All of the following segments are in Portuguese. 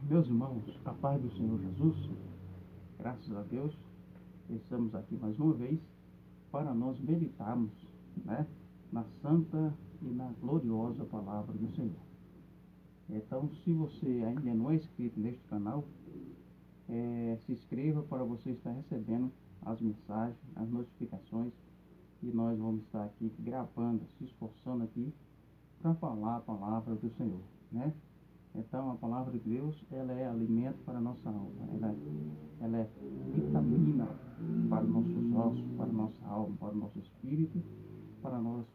Meus irmãos, a paz do Senhor Jesus, graças a Deus, estamos aqui mais uma vez para nós meditarmos, né, na santa e na gloriosa palavra do Senhor. Então, se você ainda não é inscrito neste canal, se inscreva para você estar recebendo as mensagens, as notificações, e nós vamos estar aqui gravando, se esforçando aqui para falar a palavra do Senhor, né? Então, a palavra de Deus, ela é alimento para a nossa alma, ela é vitamina para os nossos ossos, para a nossa alma, para o nosso espírito, para nós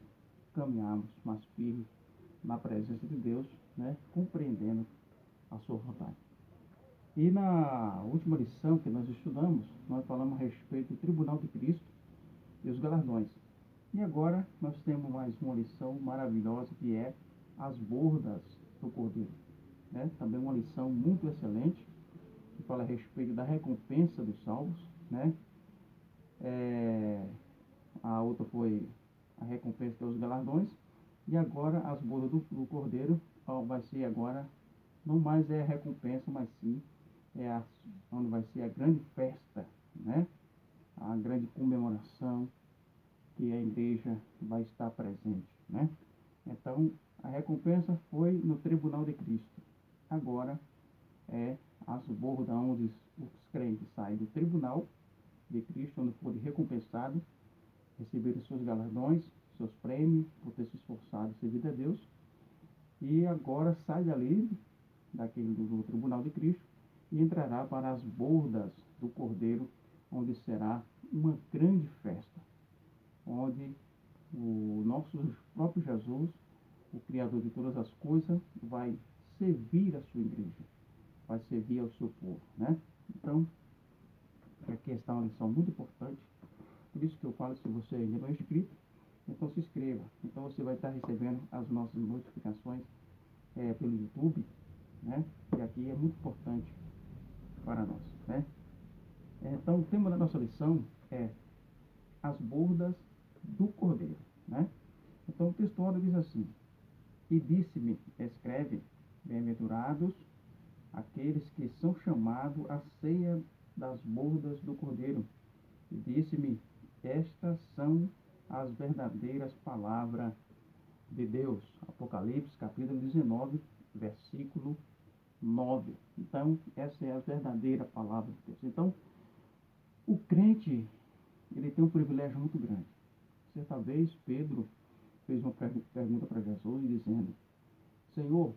caminharmos mais firme na presença de Deus, né? Compreendendo a sua vontade. E na última lição que nós estudamos, nós falamos a respeito do Tribunal de Cristo e os galardões. E agora nós temos mais uma lição maravilhosa que é as bordas do Cordeiro. Né? Também uma lição muito excelente, que fala a respeito da recompensa dos salvos. Né? A outra foi a recompensa dos galardões. E agora as bordas do Cordeiro vai ser agora, não mais é a recompensa, mas sim onde vai ser a grande festa, né? A grande comemoração que a igreja vai estar presente, né? Então, a recompensa foi no tribunal de Cristo. Agora é as bordas onde os crentes saem do tribunal de Cristo, onde foram recompensados, receberam seus galardões, seus prêmios, por ter se esforçado e servido a Deus. E agora sai dali, do tribunal de Cristo, e entrará para as bordas do Cordeiro, onde será uma grande festa, onde o nosso próprio Jesus, o Criador de todas as coisas, vai servir a sua igreja, vai servir ao seu povo, né? Então, aqui está uma lição muito importante, por isso que eu falo, se você ainda não é inscrito, então se inscreva. Então você vai estar recebendo as nossas notificações pelo YouTube, né? E aqui é muito importante para nós, né? Então o tema da nossa lição é as bordas do Cordeiro, né? Então o texto diz assim: e disse-me, escreve, bem-aventurados aqueles que são chamados à ceia das bordas do Cordeiro. E disse-me, estas são as verdadeiras palavras de Deus. Apocalipse, capítulo 19, versículo 9. Então, essa é a verdadeira palavra de Deus. Então, o crente, ele tem um privilégio muito grande. Certa vez, Pedro fez uma pergunta para Jesus, dizendo: Senhor,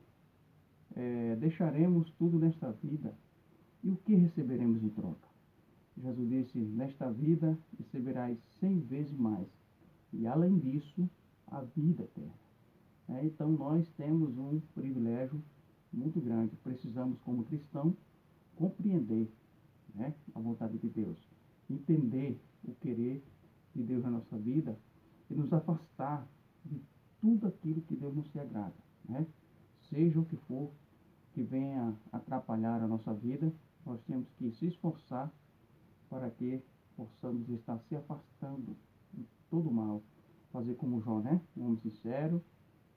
deixaremos tudo nesta vida, e o que receberemos em troca? Jesus disse: nesta vida receberás 100 vezes mais, e além disso, a vida eterna. Então nós temos um privilégio muito grande. Precisamos, como cristão, compreender, né, a vontade de Deus, entender o querer de Deus na nossa vida e nos afastar de tudo aquilo que Deus não se agrada, né? Seja o que for que venha atrapalhar a nossa vida, nós temos que se esforçar para que possamos estar se afastando de todo mal. Fazer como Jó, né? Um homem sincero,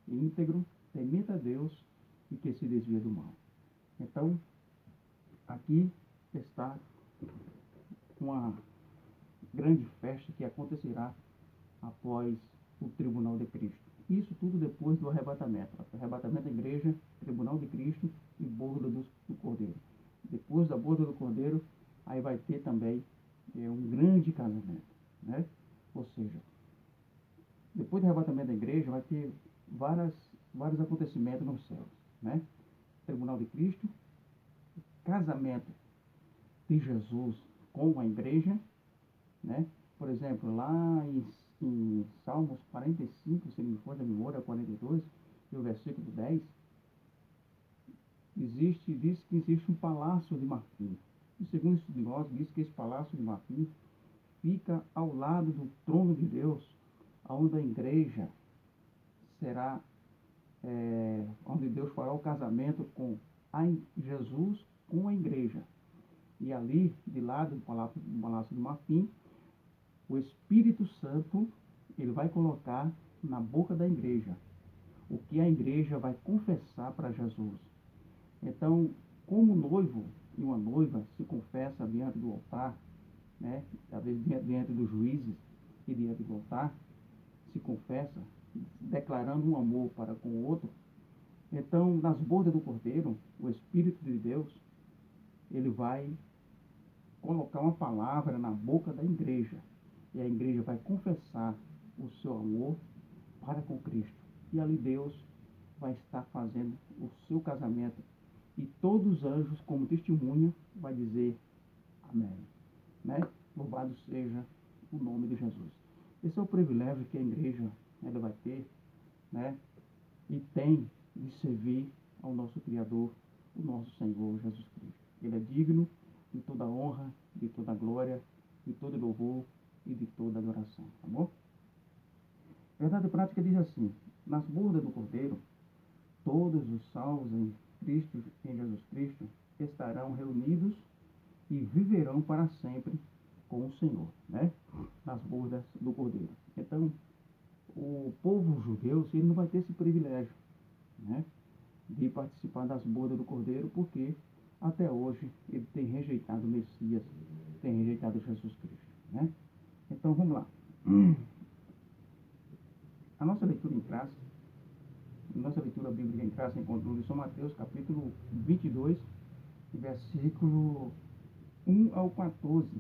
íntegro, temente a Deus e que se desvia do mal. Então, aqui está uma grande festa que acontecerá após o tribunal de Cristo. Isso tudo depois do arrebatamento. Arrebatamento da igreja, tribunal de Cristo e borda do Cordeiro. Depois da borda do Cordeiro, aí vai ter também um grande casamento, né? Ou seja, depois do arrebatamento da igreja, vai ter vários acontecimentos nos céus, né? Tribunal de Cristo, casamento de Jesus com a igreja, né? Por exemplo, lá em Salmos 45, se não me for da memória, 42, e o versículo 10, diz que existe um palácio de marfim. E segundo estudiosos, diz que esse palácio de marfim fica ao lado do trono de Deus, onde a igreja será, onde Deus fará o casamento com Jesus com a igreja. E ali, de lado do palácio de marfim, o Espírito Santo, ele vai colocar na boca da igreja o que a igreja vai confessar para Jesus. Então, como um noivo e uma noiva se confessa diante do altar, né? Às vezes diante dos juízes e diante do altar, se confessa, declarando um amor para com o outro. Então, nas bodas do Cordeiro, o Espírito de Deus, ele vai colocar uma palavra na boca da igreja. E a igreja vai confessar o seu amor para com Cristo. E ali Deus vai estar fazendo o seu casamento. E todos os anjos, como testemunha, vai dizer amém. Né? Louvado seja o nome de Jesus. Esse é o privilégio que a igreja ela vai ter, né? E tem de servir ao nosso Criador, o nosso Senhor Jesus Cristo. Ele é digno de toda honra, de toda glória, de todo louvor e de toda adoração. Tá bom? Verdade prática diz assim: nas bodas do Cordeiro, todos os salvos em Cristo, em Jesus Cristo, estarão reunidos e viverão para sempre com o Senhor, né? Nas bodas do Cordeiro. Então, o povo judeu, ele não vai ter esse privilégio, né? De participar das bodas do Cordeiro, porque até hoje ele tem rejeitado o Messias, tem rejeitado Jesus Cristo, né? Então, vamos lá. A nossa leitura em classe, nossa leitura bíblica em classe encontrou em São Mateus, capítulo 22, versículo 1 ao 14,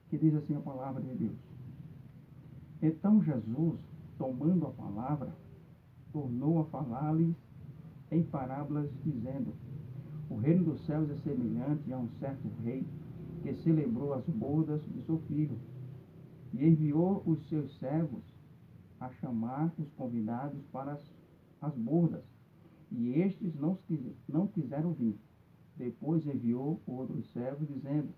que diz assim a palavra de Deus. Então Jesus, tomando a palavra, tornou a falar-lhes em parábolas, dizendo: o reino dos céus é semelhante a um certo rei que celebrou as bodas de seu filho e enviou os seus servos a chamar os convidados para as bodas, e estes não quiseram vir. Depois enviou outros servos, dizendo: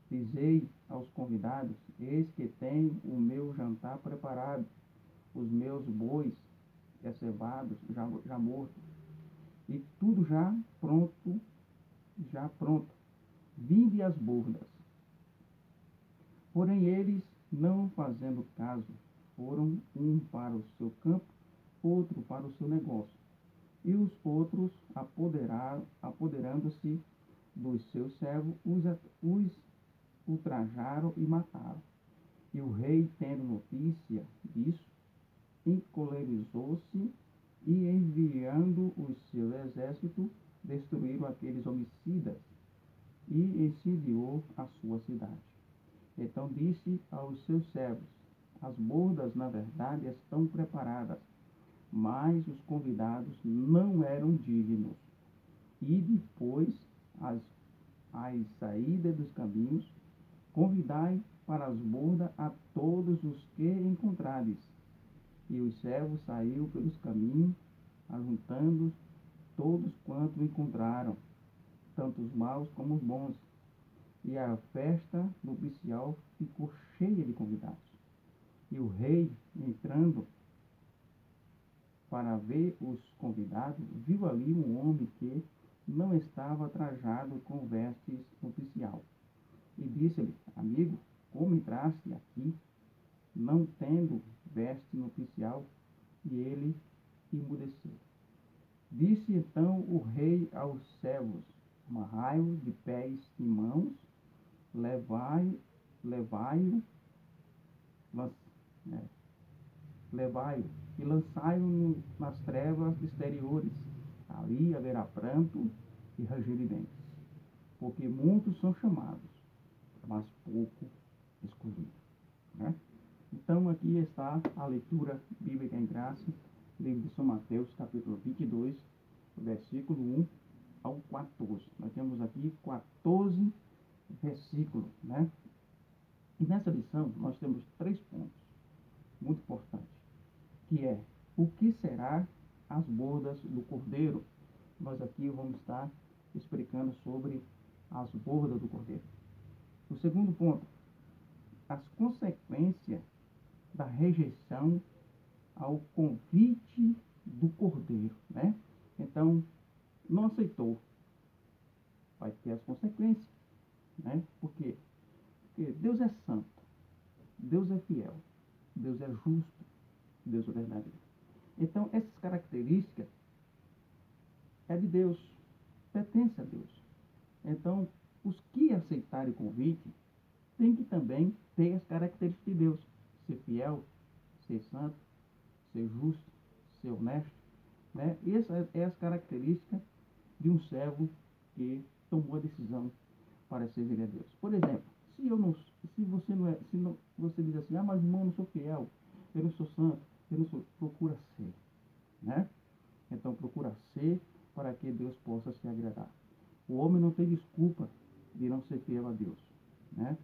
dizei aos convidados: eis que tenho o meu jantar preparado, os meus bois cevados, já mortos, e tudo já pronto. Vinde às bodas. Porém eles, não fazendo caso, foram um para o seu campo, outro para o seu negócio. E os outros, apoderando-se dos seus servos, os ultrajaram e mataram. E o rei, tendo notícia disso, encolerizou-se e, enviando o seu exército, destruíram aqueles homicidas e incendiou a sua cidade. Então disse aos seus servos: as bodas, na verdade, estão preparadas, mas os convidados não eram dignos. E depois, às saídas dos caminhos, convidai para as bodas a todos os que encontrardes. E os servos saíram pelos caminhos, ajuntando todos quantos encontraram, tanto os maus como os bons. E a festa nupcial ficou cheia de convidados. E o rei, entrando para ver os convidados, viu ali um homem que não estava trajado com vestes nupcial. E disse-lhe: amigo, como entraste aqui, não tendo veste nupcial? E ele emudeceu. Disse então o rei aos servos: amarrai-o de pés e mãos, levai-o, levai-o e lançai-o nas trevas exteriores. Ali haverá pranto e ranger de dentes, porque muitos são chamados, mas pouco escolhidos. Né? Então, aqui está a leitura bíblica em graça, livro de São Mateus, capítulo 22, versículo 1 ao 14. Nós temos aqui 14 versículos, né? E nessa lição, nós temos 3 pontos muito importantes, que é: o que será as bodas do Cordeiro? Nós aqui vamos estar explicando sobre as bodas do Cordeiro. O segundo ponto: as consequências da rejeição ao convite do Cordeiro, né? Então, não aceitou, vai ter as consequências, né? Por quê? Porque Deus é santo, Deus é fiel, Deus é justo, Deus é verdadeiro. Então, essas características é de Deus, pertence a Deus. Então, os que aceitarem o convite têm que também ter as características de Deus. Ser fiel, ser santo, ser justo, ser honesto, né? Essa é as características de um servo que tomou a decisão para servir a Deus. Por exemplo, se você não é, se não, você diz assim, mas irmão, eu não sou fiel, eu não sou santo, eu não sou, procura ser, né? Então procura ser para que Deus possa se agradar. O homem não tem desculpa de não ser fiel a Deus, né?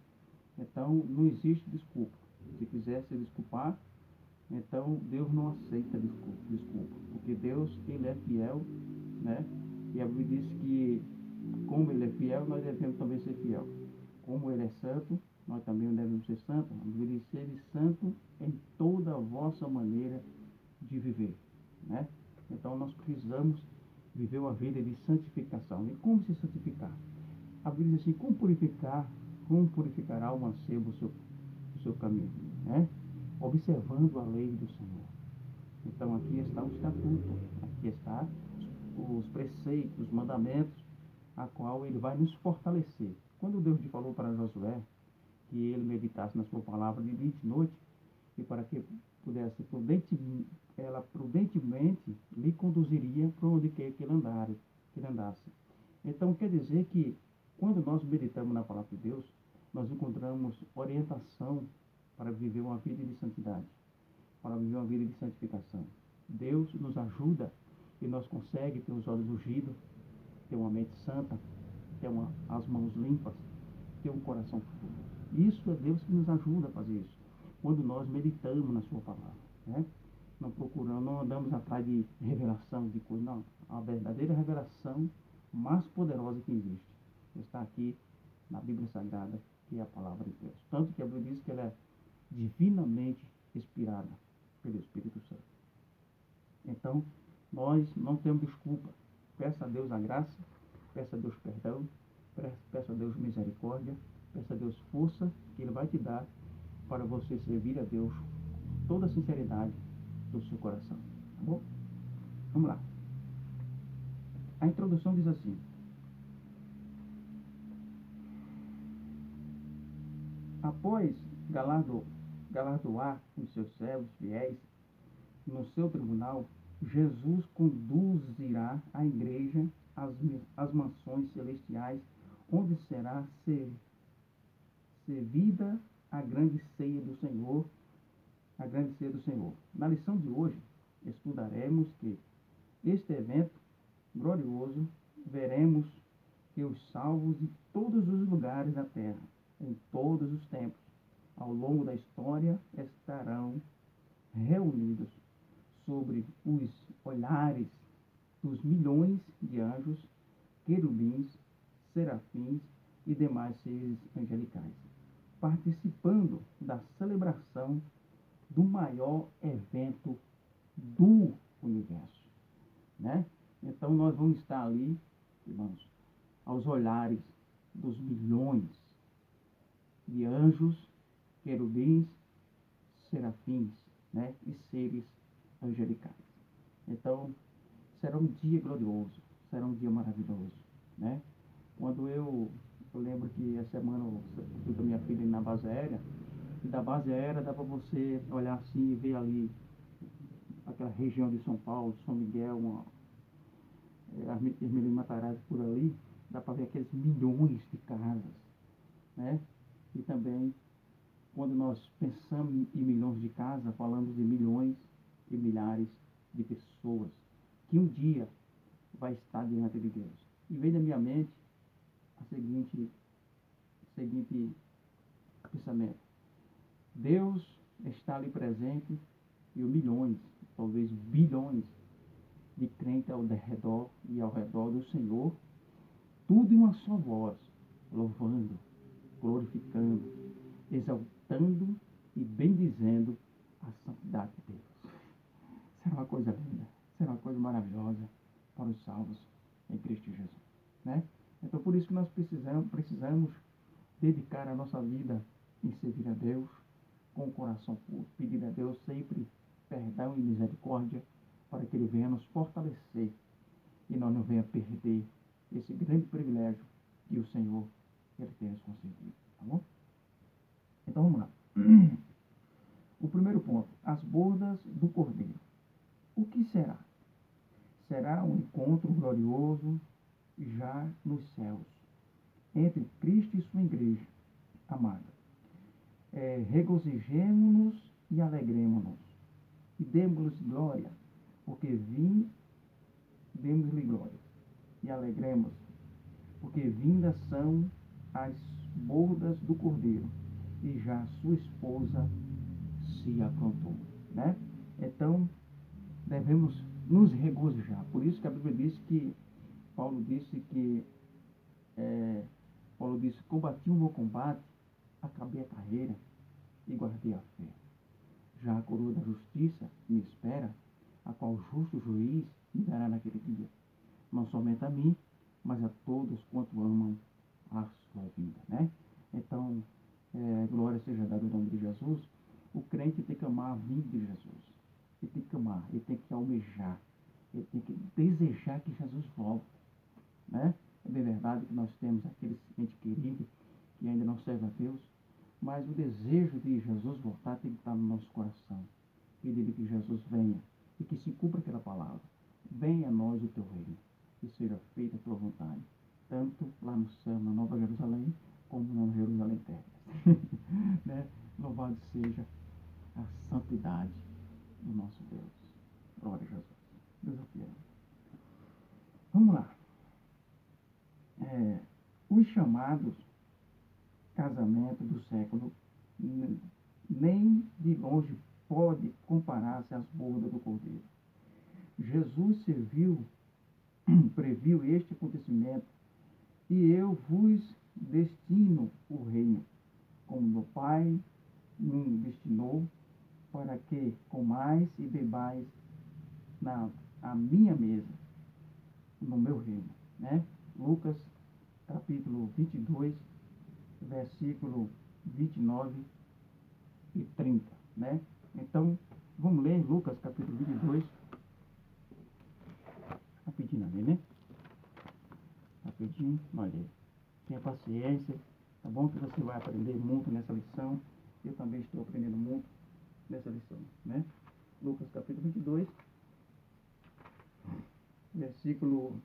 Então não existe desculpa. Se quiser se desculpar, então Deus não aceita desculpa, porque Deus, ele é fiel, né? E a Bíblia diz que como ele é fiel, nós devemos também ser fiel. Como ele é santo, nós também devemos ser santos. A Bíblia diz, ser santo em toda a vossa maneira de viver, né? Então nós precisamos viver uma vida de santificação. E como se santificar? A Bíblia diz assim, como purificará o mancebo o seu caminho, né? Observando a lei do Senhor. Então aqui está o estatuto, aqui está os preceitos, os mandamentos, a qual ele vai nos fortalecer. Quando Deus falou para Josué que ele meditasse na sua palavra de dia e de noite, e para que pudesse ela prudentemente lhe conduziria para onde quer que ele andasse. Então quer dizer que quando nós meditamos na palavra de Deus, nós encontramos orientação para viver uma vida de santidade, para viver uma vida de santificação. Deus nos ajuda e nós conseguimos ter os olhos ungidos, ter uma mente santa, ter as mãos limpas, ter um coração puro. Isso é Deus que nos ajuda a fazer isso. Quando nós meditamos na sua palavra, né? Não procuramos, não andamos atrás de revelação de coisas, não. A verdadeira revelação mais poderosa que existe está aqui na Bíblia Sagrada, que é a palavra de Deus. Tanto que a Bíblia diz que ela é divinamente inspirada pelo Espírito Santo. Então, nós não temos desculpa. Peça a Deus a graça, peça a Deus perdão, peça a Deus misericórdia, peça a Deus força que Ele vai te dar para você servir a Deus com toda a sinceridade do seu coração. Tá bom? Vamos lá. A introdução diz assim: após galardoar os seus servos fiéis no seu tribunal, Jesus conduzirá a igreja às mansões celestiais, onde será servida a grande ceia do Senhor, a grande ceia do Senhor. Na lição de hoje, estudaremos que este evento glorioso, veremos que os salvos de todos os lugares da terra, em todos os tempos, ao longo da história, estarão reunidos sobre os olhares dos milhões de anjos, querubins, serafins e demais seres angelicais, participando da celebração do maior evento do universo, né? Então nós vamos estar ali, irmãos, aos olhares dos milhões de anjos, querubins, serafins, né? E seres angelicais. Então, será um dia glorioso, será um dia maravilhoso, né? Quando eu lembro que essa semana eu fui com a minha filha na base aérea, e da base aérea dá para você olhar assim e ver ali aquela região de São Paulo, São Miguel, as Meninas Matarazzo por ali, dá para ver aqueles milhões de casas, né? E também, quando nós pensamos em milhões de casas, falamos de milhões e milhares de pessoas que um dia vai estar diante de Deus. E vem na minha mente o seguinte pensamento: Deus está ali presente e os milhões, talvez bilhões de crentes ao redor e ao redor do Senhor, tudo em uma só voz, louvando, glorificando, exaltando e bendizendo a santidade de Deus. Será uma coisa linda, será uma coisa maravilhosa para os salvos em Cristo Jesus, né? Então, por isso que nós precisamos dedicar a nossa vida em servir a Deus com o coração puro, pedir a Deus sempre perdão e misericórdia para que Ele venha nos fortalecer e nós não venha perder esse grande privilégio que o Senhor ele tem nos concedido, tá bom? Então vamos lá. O primeiro ponto, as bodas do Cordeiro. O que será? Será um encontro glorioso já nos céus, entre Cristo e sua igreja amada. Regozijemo-nos e alegremo-nos, e demos-lhes glória, porque demos-lhe glória, e alegremos, porque vindas são as bodas do Cordeiro, e já sua esposa se aprontou, né? Então, devemos nos regozijar. Por isso que a Bíblia diz que Paulo disse que combati o meu combate, acabei a carreira e guardei a fé. Já a coroa da justiça me espera, a qual o justo juiz me dará naquele dia. Não somente a mim, mas a todos quanto amam a sua vida, né? Então, glória seja dada ao nome de Jesus. O crente tem que amar a vida de Jesus. Ele tem que amar, ele tem que almejar, ele tem que desejar que Jesus volte, né? É bem verdade que nós temos aquele ente querido que ainda não serve a Deus, mas o desejo de Jesus voltar tem que estar no nosso coração. Pedir que Jesus venha e que se cumpra aquela palavra. Venha a nós o teu reino, e seja feita a tua vontade, tanto lá no céu, na Nova Jerusalém, como na Jerusalém terrestre. Né? Louvado seja a santidade do nosso Deus. Glória a Jesus. Deus é fiel. Vamos lá. Os chamados casamentos do século nem de longe pode comparar-se às bodas do Cordeiro. Jesus previu este acontecimento, e eu vos destino o reino, como meu Pai me destinou, para que comais e bebais a minha mesa, no meu reino. Né? Lucas, capítulo 22, versículo 29 e 30. Né? Então, vamos ler Lucas, capítulo 22. Rapidinho ali, né? Rapidinho, olha. Tenha paciência, tá bom? Que você vai aprender muito nessa lição. Eu também estou aprendendo muito nessa lição, né? Lucas, capítulo 22, versículo...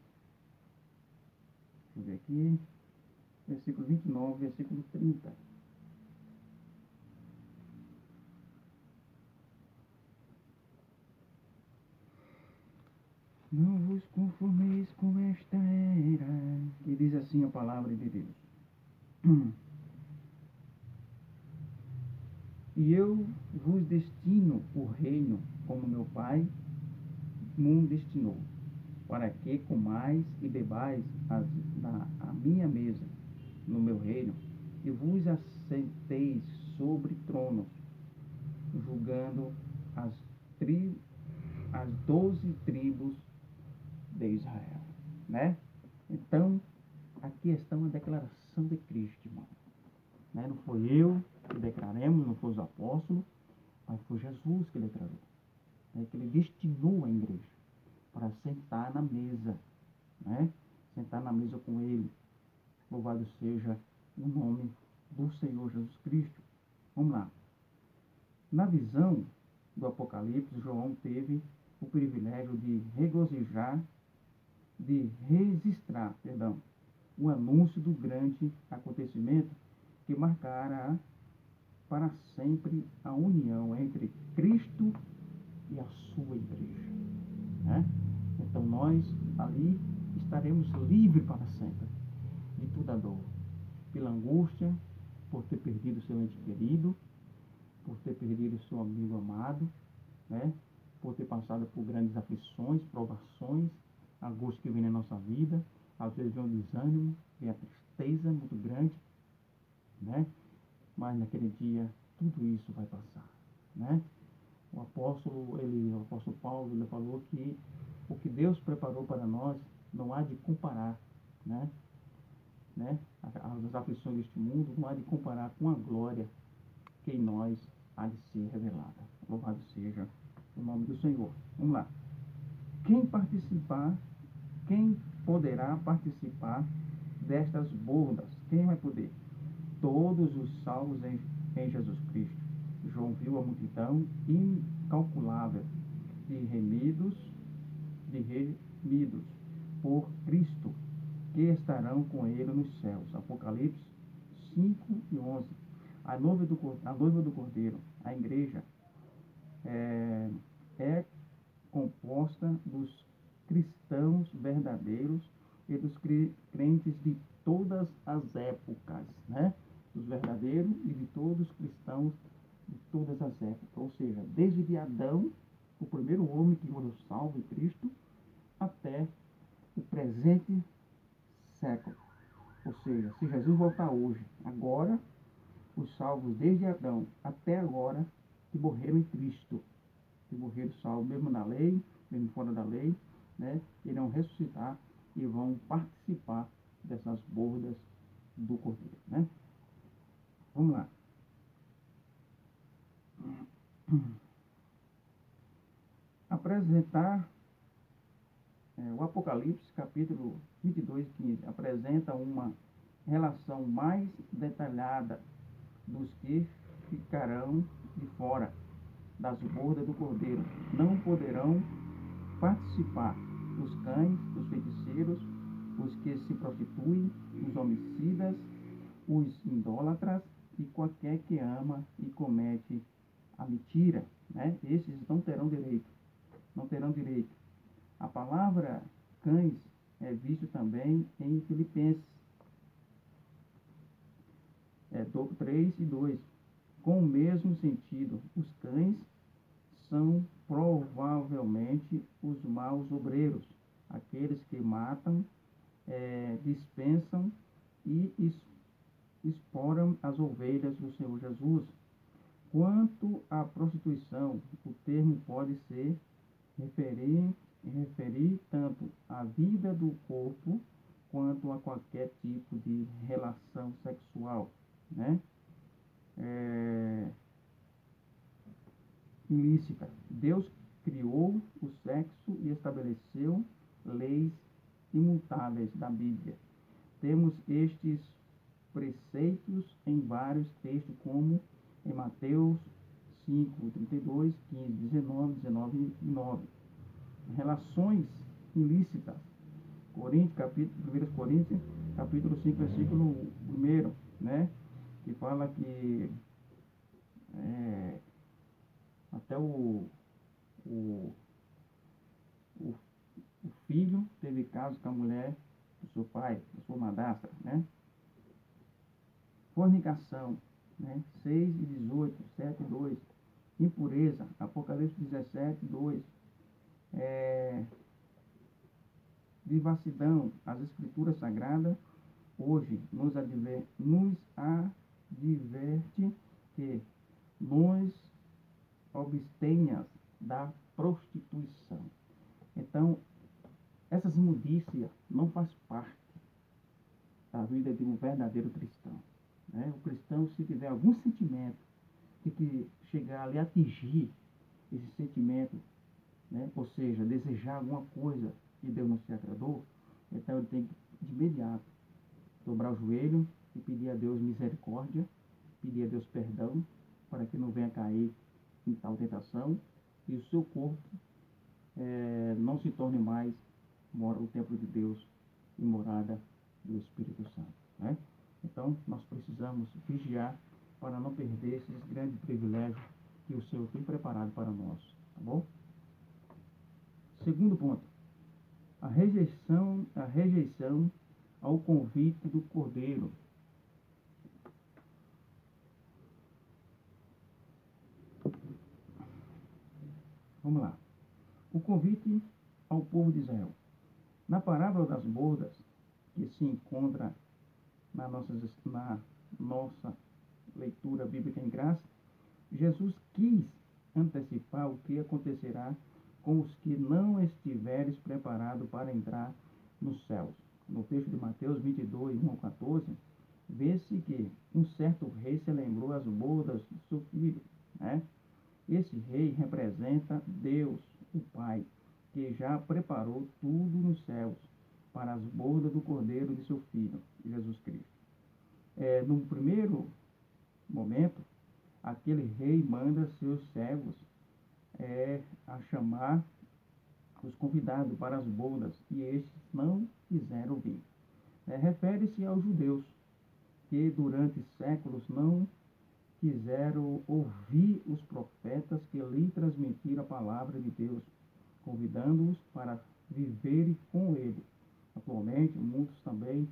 Deixa eu ver aqui. Versículo 29, versículo 30. Não vos conformeis com esta era, que diz assim a palavra de Deus. E eu vos destino o reino, como meu Pai me destinou, para que comais e bebais a minha mesa no meu reino, e vos assenteis sobre tronos, julgando as 12 tribos de Israel, né? Então, aqui está uma declaração de Cristo, irmão. Né? Não foi eu que declaremos, não foi os apóstolos, mas foi Jesus que declarou. Né? Que ele destinou a igreja para sentar na mesa, né? Sentar na mesa com ele. Louvado seja o nome do Senhor Jesus Cristo. Vamos lá. Na visão do Apocalipse, João teve o privilégio de registrar, o anúncio do grande acontecimento que marcará para sempre a união entre Cristo e a sua igreja. Né? Então nós ali estaremos livres para sempre de toda dor, pela angústia, por ter perdido seu ente querido, por ter perdido seu amigo amado, né? Por ter passado por grandes aflições, provações, angústia que vem na nossa vida, às vezes vem o desânimo, vem a tristeza muito grande, né? Mas naquele dia tudo isso vai passar, né? O apóstolo Paulo, ele falou que o que Deus preparou para nós não há de comparar, né? As aflições deste mundo não há de comparar com a glória que em nós há de ser revelada. Louvado seja o nome do Senhor. Vamos lá. Quem poderá participar destas bodas. Quem vai poder? Todos os salvos em Jesus Cristo. João viu a multidão incalculável de remidos por Cristo, que estarão com ele nos céus. Apocalipse 5:11. A noiva do Cordeiro, a igreja, é composta dos cristãos verdadeiros e dos crentes de todas as épocas, né? Dos verdadeiros e de todos os cristãos de todas as épocas. Ou seja, desde Adão, o primeiro homem que foi salvo em Cristo, até o presente século. Ou seja, se Jesus voltar hoje, agora, os salvos desde Adão até agora, que morreram em Cristo, que morreram salvos mesmo na lei, mesmo fora da lei, né, irão ressuscitar e vão participar dessas bodas do Cordeiro, né? Vamos lá. Apresentar o Apocalipse, capítulo 22:15, apresenta uma relação mais detalhada dos que ficarão de fora das bodas do Cordeiro. Não poderão participar os cães, os feiticeiros, os que se prostituem, os homicidas, os idólatras e qualquer que ama e comete a mentira, né? Esses não terão direito. Não terão direito. A palavra cães é visto também em Filipenses 3:2, com o mesmo sentido. Os cães são provavelmente os maus obreiros, aqueles que matam, dispensam e exploram as ovelhas do Senhor Jesus. Quanto à prostituição, o termo pode ser referir tanto à vida do corpo quanto a qualquer tipo de relação sexual, né? Ilícita. Deus criou o sexo e estabeleceu leis imutáveis da Bíblia. Temos estes preceitos em vários textos, como em Mateus 5:32, 15, 19 e 9. Relações ilícitas. 1 Coríntios, capítulo 5, versículo 1, né? Que fala que até o filho teve caso com a mulher do seu pai, da sua madrasta, né? Fornicação, né? 6:18, 7:2. Impureza, Apocalipse 17:2. Devassidão, as escrituras sagradas hoje nos adverte que nos abstenhas da prostituição. Então, essas imundícias não faz parte da vida de um verdadeiro cristão, né? O cristão, se tiver algum sentimento, tem que chegar ali a atingir esse sentimento, né? Ou seja, desejar alguma coisa que Deus não se agradou, então ele tem que, de imediato, dobrar o joelho e pedir a Deus misericórdia, pedir a Deus perdão, para que não venha cair em tal tentação e o seu corpo não se torne mais o templo de Deus e morada do Espírito Santo, né? Então, nós precisamos vigiar para não perder esses grandes privilégios que o Senhor tem preparado para nós, tá bom? Segundo ponto, a rejeição ao convite do Cordeiro. Vamos lá. O convite ao povo de Israel. Na parábola das bodas, que se encontra na nossa leitura bíblica em graça, Jesus quis antecipar o que acontecerá com os que não estiveres preparados para entrar nos céus. No texto de Mateus 22, 1-14, vê-se que um certo rei se lembrou as bodas do seu filho, né? Esse rei representa Deus, o Pai, que já preparou tudo nos céus para as bodas do Cordeiro de seu Filho. num primeiro momento, aquele rei manda seus servos a chamar os convidados para as bodas, e estes não quiseram vir. Refere-se aos judeus, que durante séculos não quiseram ouvir os profetas que lhe transmitiram a palavra de Deus, convidando-os para viverem com ele. Atualmente, muitos também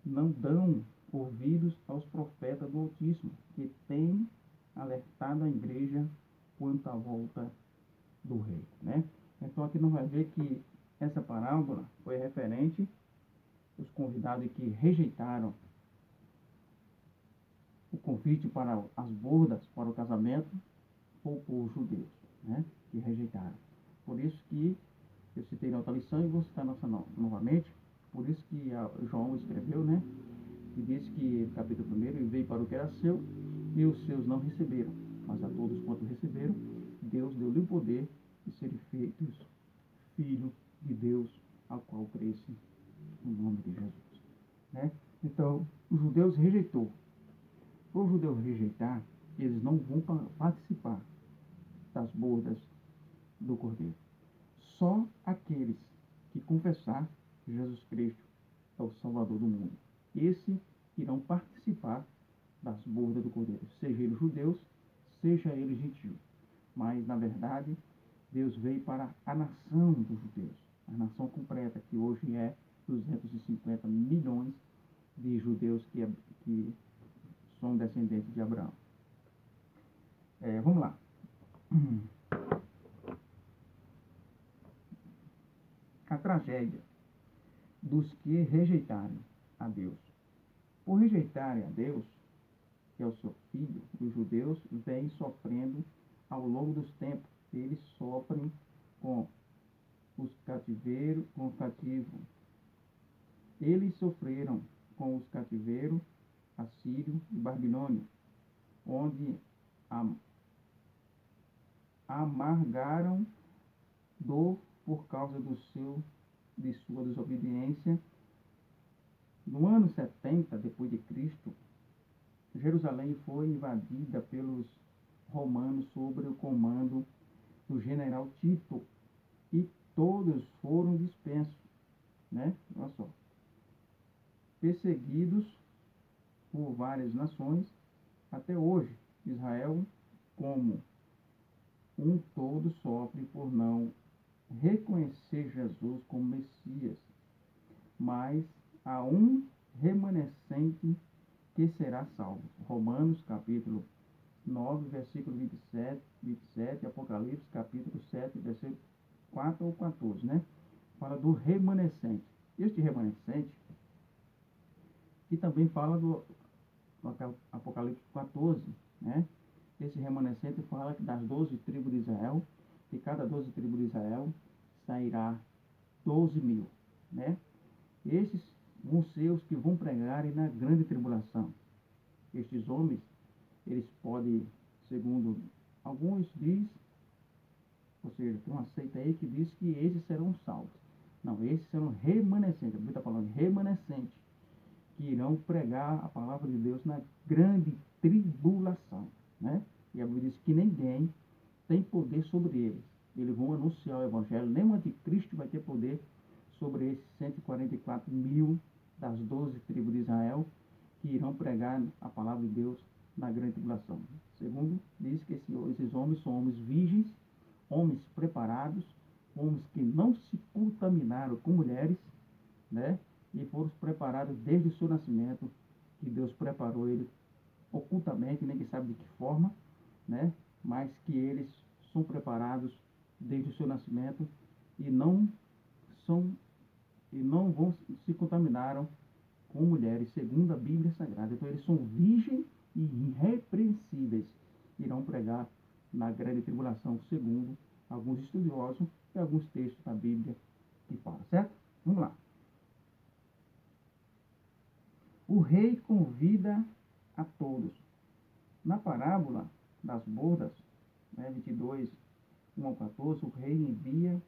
não dão ouvidos aos profetas do Altíssimo, que têm alertado a igreja quanto à volta do rei, né? Então aqui nós vamos ver que essa parábola foi referente aos convidados que rejeitaram o convite para as bodas, para o casamento, ou por judeus, né? Que rejeitaram. Por isso que eu citei na outra lição e vou citar novamente. Por isso que João escreveu, né? E disse que, no capítulo 1, ele veio para o que era seu, e os seus não receberam. Mas a todos quanto receberam, Deus deu-lhe o poder de serem feitos filho de Deus, ao qual cresce no nome de Jesus, né? Então, os judeus rejeitou. Para o judeu rejeitar, eles não vão participar das bodas do Cordeiro. Só aqueles que confessar que Jesus Cristo é o Salvador do mundo, esses irão participar das bodas do Cordeiro, seja eles judeus, seja eles gentios. Mas, na verdade, Deus veio para a nação dos judeus, a nação completa, que hoje é 250 milhões de judeus que são descendentes de Abraão. Vamos lá. A tragédia dos que rejeitarem a Deus. Por rejeitarem a Deus, que é o seu Filho, os judeus vêm sofrendo ao longo dos tempos. Eles sofrem com os cativeiros, com o cativo. Eles sofreram com os cativeiros assírio e babilônio, onde amargaram dor por causa de sua desobediência. No ano 70 depois de Cristo, Jerusalém foi invadida pelos romanos sob o comando do general Tito, e todos foram dispersos, né? Olha só. Perseguidos por várias nações, até hoje, Israel, como um todo, sofre por não reconhecer Jesus como Messias, mas há um remanescente que será salvo. Romanos capítulo 9, versículo 27, Apocalipse capítulo 7, versículo 4 ou 14, né? Fala do remanescente. Este remanescente, que também fala do Apocalipse 14, né? Esse remanescente fala das 12 tribos de Israel, que cada 12 tribos de Israel sairá 12 mil, né? Esses vão ser os que vão pregarem na grande tribulação. Estes homens, eles podem, segundo alguns diz, ou seja, tem uma seita aí que diz que esses serão salvos. Não, esses serão remanescentes, a Bíblia está falando remanescentes, que irão pregar a palavra de Deus na grande tribulação, né? E a Bíblia diz que ninguém tem poder sobre eles. Eles vão anunciar o Evangelho, nem o anticristo vai ter poder sobre esses 144 mil das 12 tribos de Israel, que irão pregar a palavra de Deus na grande tribulação. Segundo, diz que esses homens são homens virgens, homens preparados, homens que não se contaminaram com mulheres, né? E foram preparados desde o seu nascimento, que Deus preparou ele ocultamente, ninguém sabe de que forma, né? Mas que eles são preparados desde o seu nascimento e não vão se contaminaram com mulheres, segundo a Bíblia Sagrada. Então eles são virgens e irrepreensíveis, irão pregar na grande tribulação, segundo alguns estudiosos e alguns textos da Bíblia que falam, certo? Vamos lá. O rei convida a todos. Na parábola das bodas, né, 22, 1 ao 14, o rei envia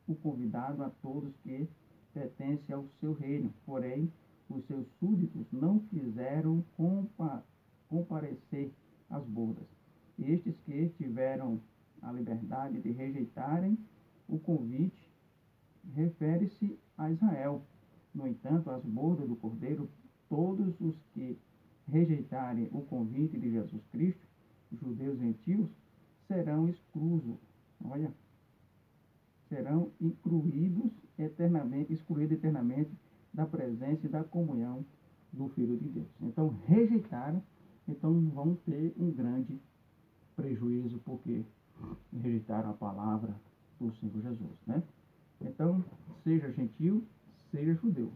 o convidado a todos que pertencem ao seu reino. Porém, os seus súditos não quiseram comparecer às bodas. Estes que tiveram a liberdade de rejeitarem o convite refere-se a Israel. No entanto, às bodas do Cordeiro, todos os que rejeitarem o convite de Jesus Cristo, judeus e gentios, serão excluídos. Olha, serão excluídos eternamente da presença e da comunhão do Filho de Deus. Então, rejeitaram, então vão ter um grande prejuízo, porque rejeitaram a palavra do Senhor Jesus, né? Então, seja gentil, seja judeu.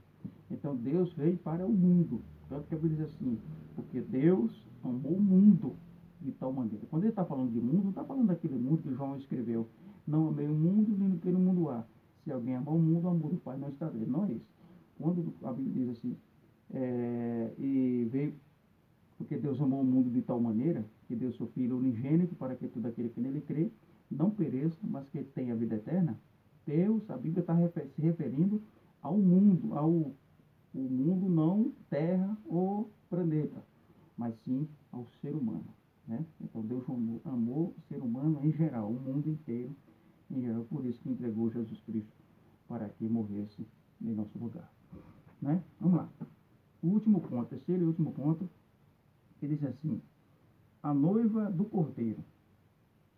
Então, Deus veio para o mundo. Tanto que a Bíblia diz assim, porque Deus amou o mundo de tal maneira. Quando ele está falando de mundo, não está falando daquele mundo que João escreveu. Não amei o mundo, nem que no mundo há. Se alguém amar o mundo, o amor do Pai não está nele. Não é isso. Quando a Bíblia diz assim, e veio, porque Deus amou o mundo de tal maneira, que deu seu Filho unigênito, para que todo aquele que nele crê, não pereça, mas que tenha a vida eterna. Deus, a Bíblia está se referindo ao mundo, o mundo não terra ou planeta, mas sim ao ser humano, né? Então Deus amou o ser humano em geral, o mundo inteiro em geral, por isso que entregou Jesus Cristo para que morresse em nosso lugar, né? Vamos lá. O último ponto, terceiro e último ponto, ele diz assim: a noiva do Cordeiro,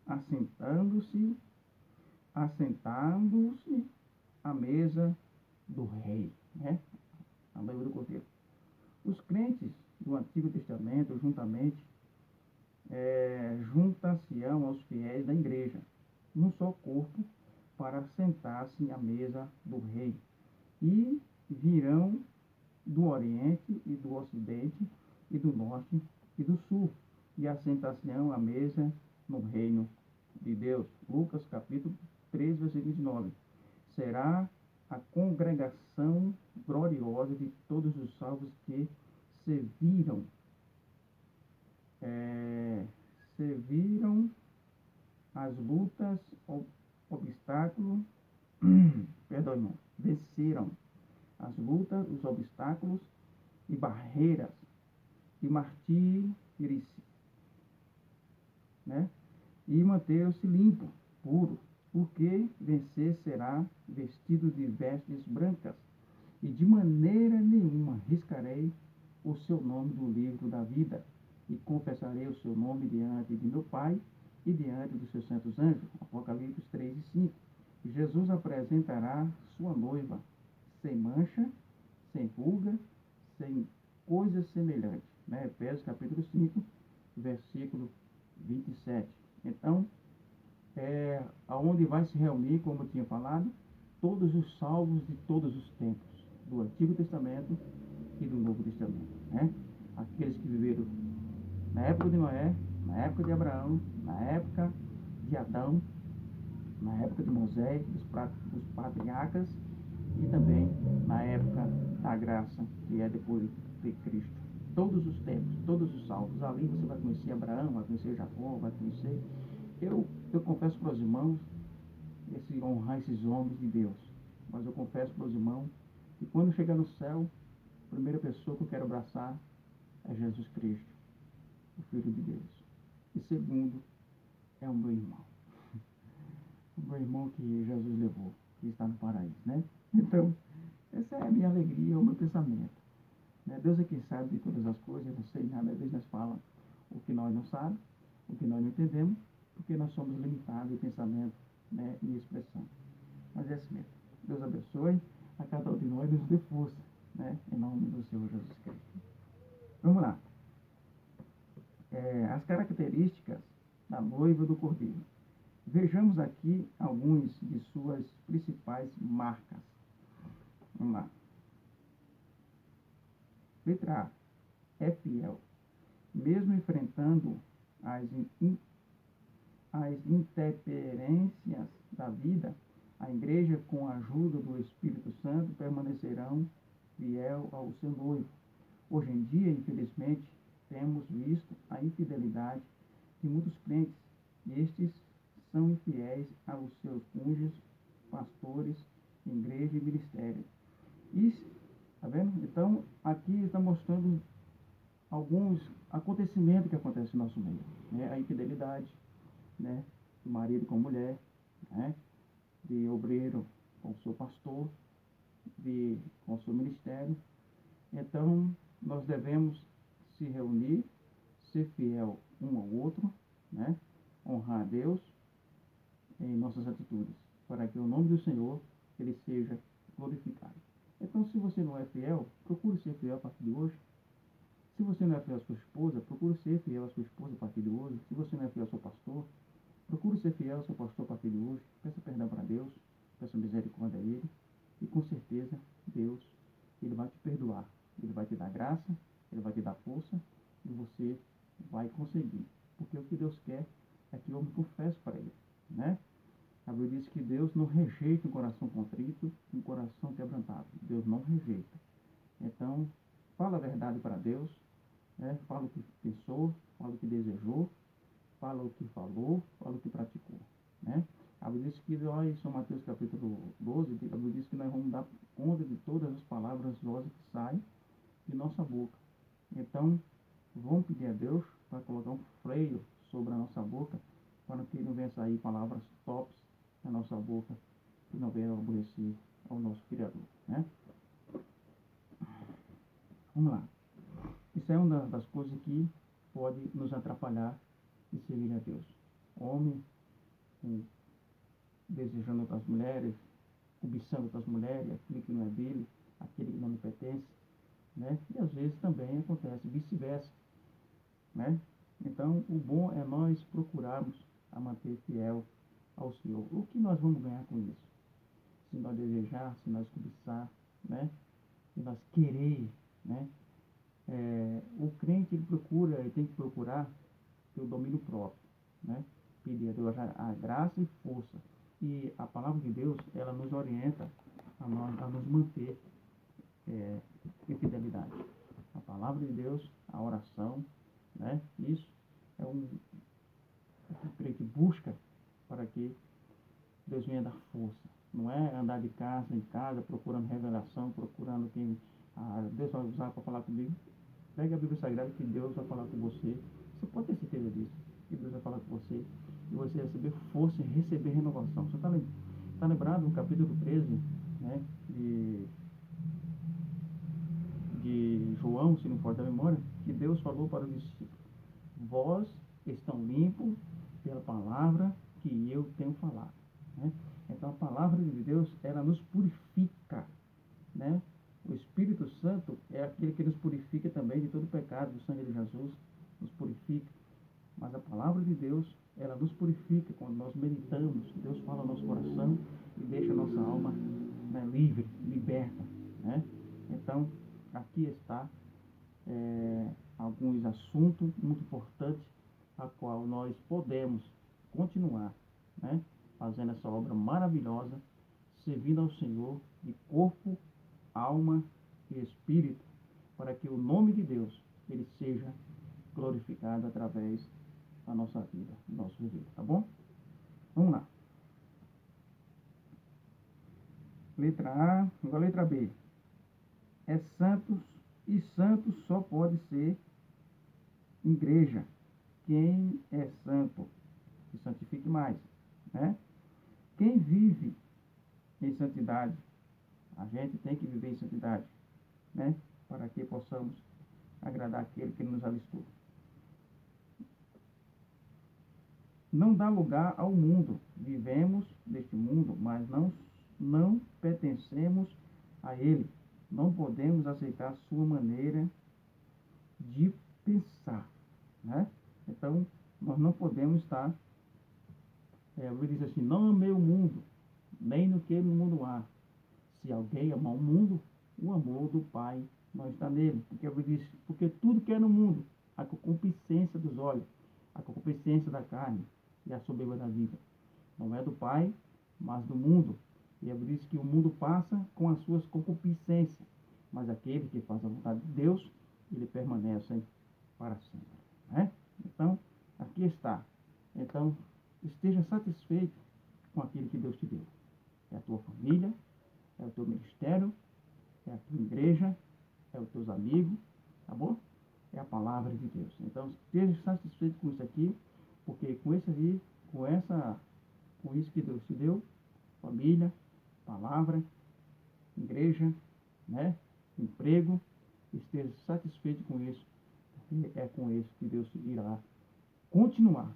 assentando-se à mesa do rei, né? A noiva do Cordeiro. Os crentes do Antigo Testamento, juntar-se-ão aos fiéis da igreja, num só corpo, para sentar-se à mesa do rei. E virão do Oriente e do Ocidente e do Norte e do Sul, e assentar-se-ão à mesa no reino de Deus. Lucas capítulo 3, versículo 29. Será a congregação gloriosa de todos os salvos que serviram as lutas, obstáculos, perdão, irmão, venceram as lutas, os obstáculos e barreiras e martírice, né? E manter-se limpo, puro, porque vencer será vestido de vestes brancas, e de maneira nenhuma riscarei o seu nome do livro da vida, e confessarei o seu nome diante de meu Pai e diante dos seus santos anjos. Apocalipse 3 e 5. Jesus apresentará sua noiva sem mancha, sem ruga, sem coisa semelhante, né? Efésios capítulo 5, versículo 27. Então, aonde vai se reunir, como eu tinha falado, todos os salvos de todos os tempos, do Antigo Testamento e do Novo Testamento, né? Aqueles que viveram na época de Noé, na época de Abraão, na época de Adão, na época de Moisés, dos patriarcas, e também na época da graça, que é depois de Cristo. Todos os tempos, todos os salvos. Ali você vai conhecer Abraão, vai conhecer Jacó, vai conhecer. Eu confesso para os irmãos, honrar esses homens de Deus. Mas eu confesso para os irmãos que quando chegar no céu, a primeira pessoa que eu quero abraçar é Jesus Cristo, o Filho de Deus. E segundo, é o meu irmão. O meu irmão que Jesus levou, que está no paraíso, né? Então, essa é a minha alegria, é o meu pensamento, né? Deus é quem sabe de todas as coisas, eu não sei nada, às vezes nós falamos o que nós não sabemos, o que nós não entendemos, porque nós somos limitados em pensamento, né, e expressão. Mas é assim mesmo. Deus abençoe a cada um de nós e nos dê força, né, em nome do Senhor Jesus Cristo. Vamos lá. As características da noiva do Cordeiro. Vejamos aqui algumas de suas principais marcas. Vamos lá. Letra A. É fiel. Mesmo enfrentando as intemperências da vida, a igreja, com a ajuda do Espírito Santo, permanecerão fiel ao seu noivo. Hoje em dia, infelizmente, temos visto a infidelidade de muitos crentes. Estes são infiéis aos seus cônjuges, pastores, igreja e ministério. Tá vendo? Então, aqui está mostrando alguns acontecimentos que acontecem no nosso meio, né? A infidelidade, né? De marido com mulher, né? De obreiro com o seu pastor, com o seu ministério. Então, nós devemos se reunir, ser fiel um ao outro, né? Honrar a Deus em nossas atitudes, para que o nome do Senhor ele seja glorificado. Então, se você não é fiel, procure ser fiel a partir de hoje. Se você não é fiel à sua esposa, procure ser fiel à sua esposa a partir de hoje. Se você não é fiel ao seu pastor, procure ser fiel ao seu pastor a partir de hoje. Peça perdão para Deus, peça misericórdia a Ele. E com certeza, Deus, Ele vai te perdoar. Ele vai te dar graça, Ele vai te dar força e você vai conseguir. Porque o que Deus quer é que o homem confesse para Ele, né? A Bíblia diz que Deus não rejeita um coração contrito, um coração quebrantado. Deus não rejeita. Então, fala a verdade para Deus, né? Fala o que pensou, fala o que desejou, fala o que falou, fala o que praticou, né? A Bíblia diz que nós, em São Mateus capítulo 12, a Bíblia diz que nós vamos dar conta de todas as palavras losas que saem de nossa boca. Então, vamos pedir a Deus para colocar um freio sobre a nossa boca, para que não venha sair palavras tops da nossa boca, que não venha aborrecer ao nosso Criador, né? Vamos lá. Isso é uma das coisas que pode nos atrapalhar de servir a Deus. Homem desejando outras mulheres, cobiçando outras mulheres, aquilo que não é dele, aquele que não lhe pertence, né? E às vezes também acontece vice-versa, né? Então, o bom é nós procurarmos a manter fiel ao Senhor. O que nós vamos ganhar com isso? Se nós desejar, se nós cobiçar, né? Se nós querer, né? O crente ele tem que procurar ter o domínio próprio, né? Pedir a Deus a graça e força. E a palavra de Deus, ela nos orienta a nos manter em fidelidade. A palavra de Deus, a oração, né? Isso é que o crente busca para que Deus venha dar força. Não é andar de casa em casa procurando revelação, procurando quem Deus vai usar para falar comigo. Pegue a Bíblia Sagrada que Deus vai falar com você. Você pode ter certeza disso. Que Deus vai falar com você. E você receber força e receber renovação. Você está lembrado no capítulo 13, né, de João, se não for da memória, que Deus falou para os discípulos: vós estão limpos pela palavra que eu tenho falado, né? Então a palavra de Deus, ela nos purifica, né? O Espírito Santo é aquele que nos purifica também de todo pecado. O sangue de Jesus nos purifica. Mas a palavra de Deus, ela nos purifica quando nós meditamos. Deus fala ao nosso coração e deixa a nossa alma, né, livre, liberta, né? Então, aqui está alguns assuntos muito importantes a qual nós podemos continuar, né, fazendo essa obra maravilhosa, servindo ao Senhor de corpo, alma e espírito, para que o nome de Deus ele seja glorificado através da nossa vida, do nosso viver, tá bom? Vamos lá. Letra A, agora letra B. É santos, e santos só pode ser igreja. Quem é santo, que santifique mais, né? Quem vive em santidade, a gente tem que viver em santidade, né? Para que possamos agradar aquele que nos alistou. Não dá lugar ao mundo. Vivemos neste mundo, mas não pertencemos a ele. Não podemos aceitar a sua maneira de pensar, né? Então, nós não podemos estar, eu disse assim, não amei o mundo, nem no que no mundo há. Se alguém amar o mundo, o amor do Pai não está nele. Porque tudo que é no mundo, a concupiscência dos olhos, a concupiscência da carne e a soberba da vida, não é do Pai, mas do mundo. E é por isso que o mundo passa com as suas concupiscências, mas aquele que faz a vontade de Deus, ele permanece para sempre, né? Então, aqui está. Então, esteja satisfeito com aquilo que Deus te deu. É a tua família, é o teu ministério, é a tua igreja, é os teus amigos, tá bom? É a palavra de Deus. Então, esteja satisfeito com isso aqui, porque com isso aí, com isso que Deus te deu, família, palavra, igreja, né? Emprego, esteja satisfeito com isso, porque é com isso que Deus irá continuar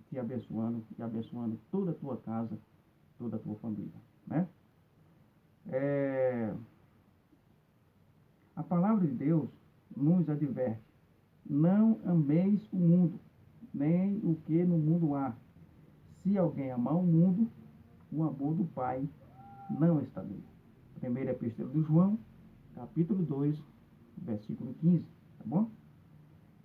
te abençoando e abençoando toda a tua casa, toda a tua família, né? A palavra de Deus nos adverte: não ameis o mundo, nem o que no mundo há. Se alguém amar o mundo, o amor do Pai não está nele. Primeira Epístola de João, capítulo 2, versículo 15, tá bom?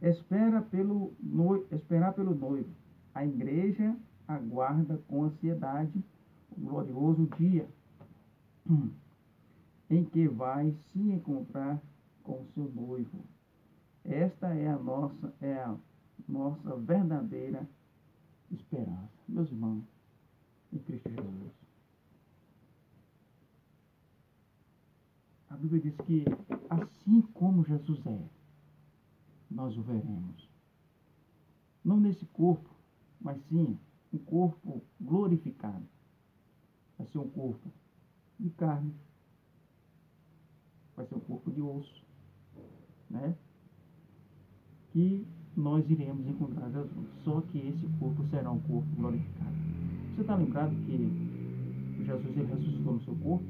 Esperar pelo noivo. A igreja aguarda com ansiedade o glorioso dia em que vai se encontrar com seu noivo. Esta é a nossa verdadeira esperança. Meus irmãos, em Cristo Jesus. A Bíblia diz que assim como Jesus é, nós o veremos. Não nesse corpo, mas sim um corpo glorificado. Vai ser um corpo de carne, vai ser um corpo de osso, né? Que nós iremos encontrar Jesus. Só que esse corpo será um corpo glorificado. Você está lembrado que Jesus ele ressuscitou no seu corpo?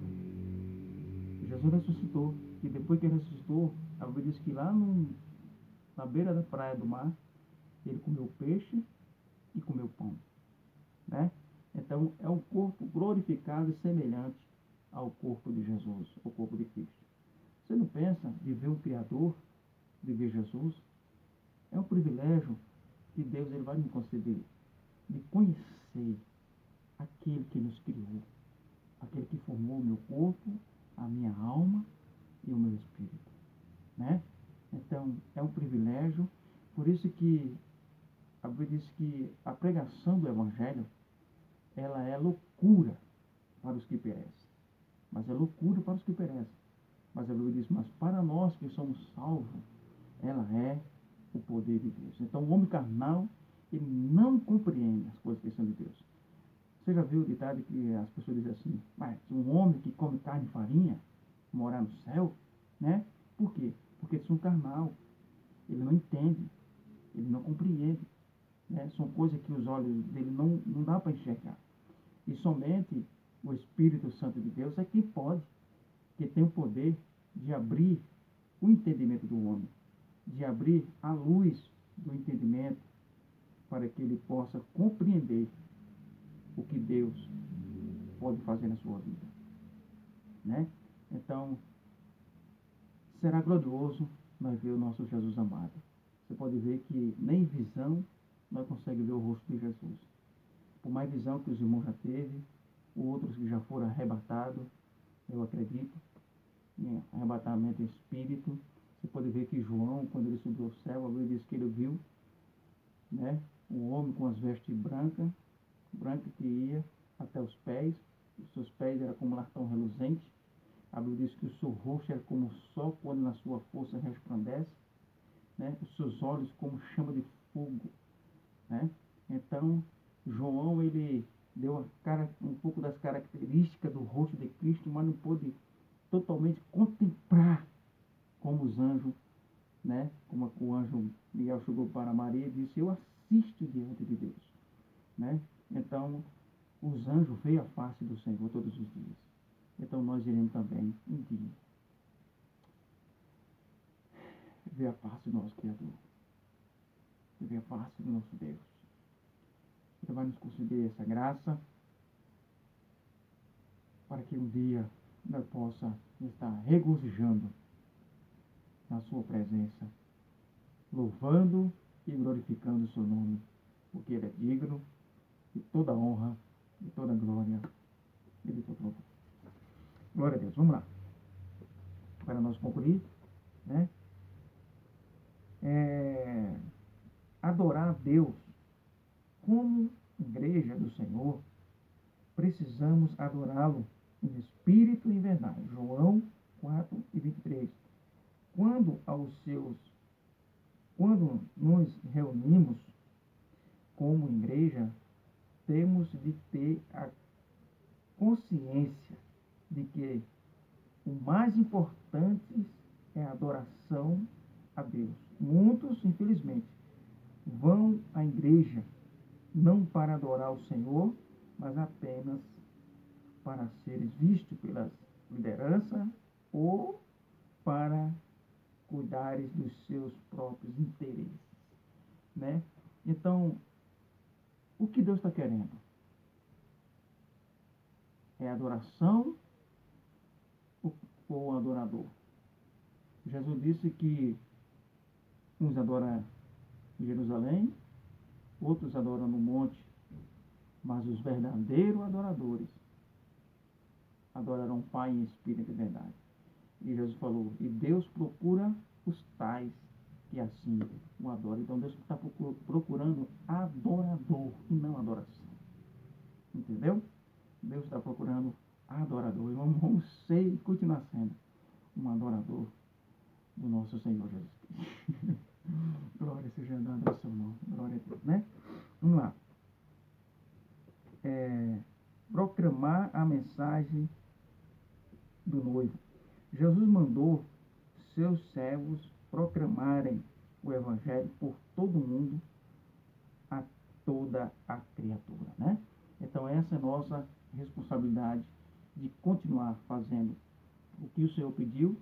Jesus ressuscitou. E depois que ele ressuscitou, a Bíblia diz que lá na beira da praia do mar, ele comeu peixe e comeu pão, né? Então, é um corpo glorificado e semelhante ao corpo de Jesus, ao corpo de Cristo. Você não pensa de ver um Criador, de ver Jesus? É um privilégio que Deus ele vai me conceder, de conhecer aquele que nos criou, aquele que formou o meu corpo, a minha alma e o meu espírito, né? Então, é um privilégio, por isso que a Bíblia diz que a pregação do Evangelho, ela é loucura para os que perecem, mas é loucura para os que perecem. Mas a Bíblia diz, mas para nós que somos salvos, ela é o poder de Deus. Então, o homem carnal, ele não compreende as coisas que são de Deus. Você já viu o ditado que as pessoas dizem assim, mas um homem que come carne e farinha, morar no céu, né? Por quê? Porque eles são carnal, ele não entende, ele não compreende, né? São coisas que os olhos dele não dá para enxergar. E somente o Espírito Santo de Deus é que pode, que tem o poder de abrir o entendimento do homem, de abrir a luz do entendimento para que ele possa compreender o que Deus pode fazer na sua vida, né? Então, será glorioso nós ver o nosso Jesus amado. Você pode ver que nem em visão nós conseguimos ver o rosto de Jesus. Por mais visão que os irmãos já teve, outros que já foram arrebatados, eu acredito, em arrebatamento em espírito. Você pode ver que João, quando ele subiu ao céu, a Bíblia diz que ele viu, né, um homem com as vestes brancas que ia até os pés. Os seus pés eram como latão reluzente. A Bíblia diz que o seu rosto era como o sol quando na sua força resplandece, né? Os seus olhos como chama de fogo, né? Então, João, ele deu um pouco das características do rosto de Cristo, mas não pôde totalmente contemplar como os anjos, né? Como o anjo Miguel chegou para Maria e disse, eu assisto diante de Deus, né? Então, os anjos veem a face do Senhor todos os dias. Então, nós iremos também um dia ver a face do nosso Criador, ver a face do nosso Deus. Ele vai nos conceder essa graça para que um dia nós possa estar regozijando na sua presença, louvando e glorificando o seu nome, porque ele é digno de toda honra, de toda glória e de todo louvor. Glória a Deus. Vamos lá. Para nós concluir, né? Adorar a Deus como igreja do Senhor, precisamos adorá-lo em espírito e em verdade. João 24 e 23. Quando quando nos reunimos como igreja, temos de ter a consciência de que o mais importante é a adoração a Deus. Muitos, infelizmente, vão à igreja não para adorar o Senhor, mas apenas para serem vistos pela liderança ou para cuidares dos seus próprios interesses, né? Então, o que Deus está querendo? É adoração ou adorador? Jesus disse que uns adoram em Jerusalém, outros adoram no monte, mas os verdadeiros adoradores adorarão o Pai em espírito e verdade. E Jesus falou, e Deus procura os tais que assim o adoram. Então Deus está procurando adorador e não adoração. Entendeu? Deus está procurando adorador. E vamos ser e continuar sendo um adorador do nosso Senhor Jesus Cristo. Glória seja dada ao seu nome. Glória a Deus, né? Vamos lá. Proclamar a mensagem do noivo. Jesus mandou seus servos proclamarem o Evangelho por todo o mundo, a toda a criatura, né? Então essa é a nossa responsabilidade de continuar fazendo o que o Senhor pediu